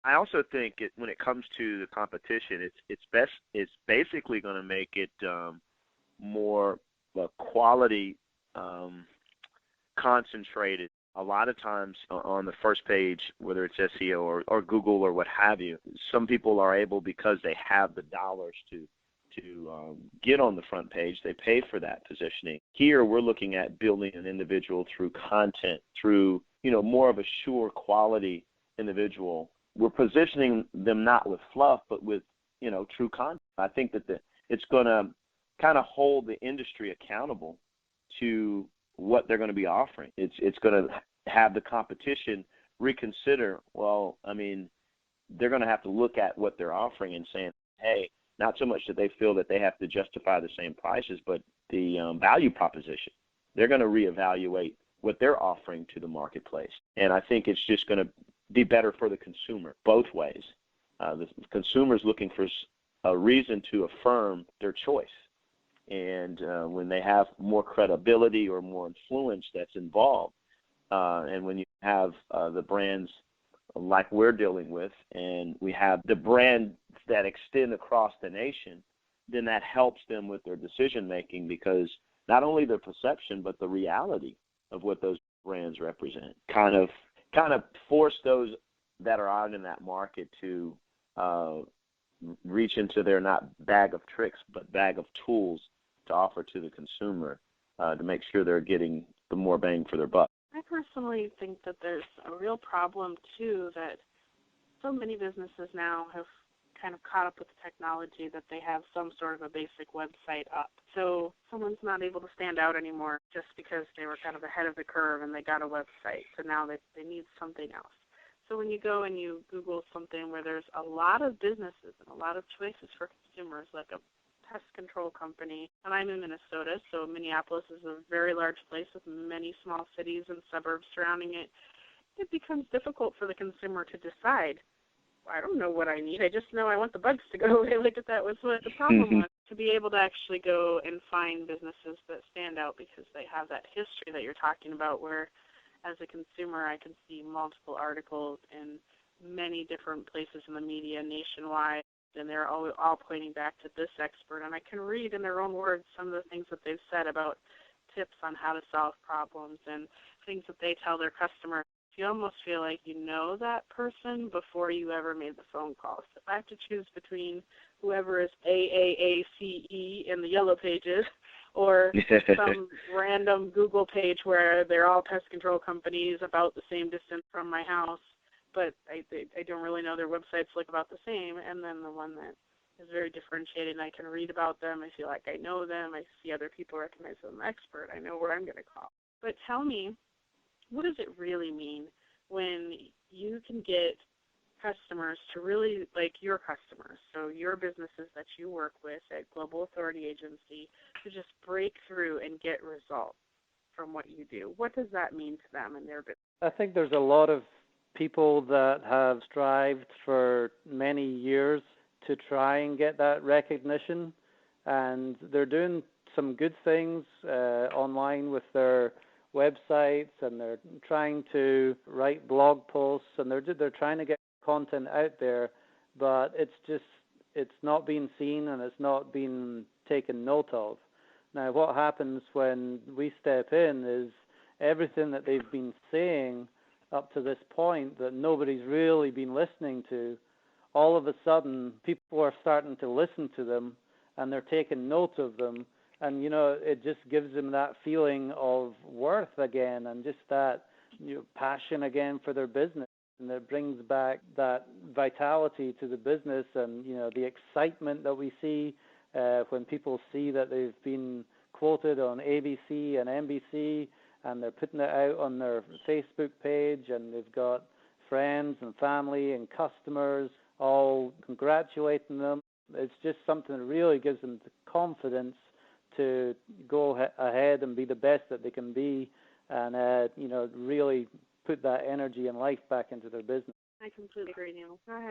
I also think when it comes to the competition, it's basically going to make it more quality concentrated. A lot of times on the first page, whether it's SEO or Google or what have you, some people are able, because they have the dollars to get on the front page, they pay for that positioning. Here we're looking at building an individual through content, through more of a sure quality individual. We're positioning them not with fluff, but with true content. I think that it's going to kind of hold the industry accountable to what they're going to be offering. It's going to have the competition reconsider. Well, I mean, they're going to have to look at what they're offering and saying, hey, not so much that they feel that they have to justify the same prices, but the value proposition. They're going to reevaluate what they're offering to the marketplace. And I think it's just going to be better for the consumer both ways. The consumer's looking for a reason to affirm their choice. And when they have more credibility or more influence that's involved, and when you have the brands like we're dealing with, and we have the brands that extend across the nation, then that helps them with their decision making, because not only the perception but the reality of what those brands represent kind of force those that are out in that market to reach into their not bag of tricks but bag of tools to offer to the consumer to make sure they're getting the more bang for their buck. I personally think that there's a real problem, too, that so many businesses now have kind of caught up with the technology that they have some sort of a basic website up. So someone's not able to stand out anymore just because they were kind of ahead of the curve and they got a website. So now they need something else. So when you go and you Google something where there's a lot of businesses and a lot of choices for consumers, like a pest control company, and I'm in Minnesota, so Minneapolis is a very large place with many small cities and suburbs surrounding it. It becomes difficult for the consumer to decide. I don't know what I need. I just know I want the bugs to go away. Like that was what the problem was. To be able to actually go and find businesses that stand out because they have that history that you're talking about, where as a consumer I can see multiple articles in many different places in the media nationwide, and they're all pointing back to this expert, and I can read in their own words some of the things that they've said about tips on how to solve problems and things that they tell their customers. You almost feel like you know that person before you ever made the phone call. So if I have to choose between whoever is AAACE in the yellow pages or some random Google page where they're all pest control companies about the same distance from my house, but I don't really know their websites look about the same, and then the one that is very differentiated and I can read about them, I feel like I know them, I see other people recognize them as an expert, I know where I'm going to call. But tell me, what does it really mean when you can get customers to really, like your customers, so your businesses that you work with at Global Authority Agency, to just break through and get results from what you do? What does that mean to them and their business? I think there's a lot of people that have strived for many years to try and get that recognition, and they're doing some good things online with their websites, and they're trying to write blog posts, and they're trying to get content out there, but it's not being seen and it's not being taken note of. Now, what happens when we step in is everything that they've been saying up to this point that nobody's really been listening to, all of a sudden people are starting to listen to them and they're taking note of them, and it just gives them that feeling of worth again and just that passion again for their business, and it brings back that vitality to the business, and the excitement that we see when people see that they've been quoted on ABC and NBC, and they're putting it out on their Facebook page, and they've got friends and family and customers all congratulating them. It's just something that really gives them the confidence to go ahead and be the best that they can be, and really put that energy and life back into their business. I completely agree, Neil. Go ahead.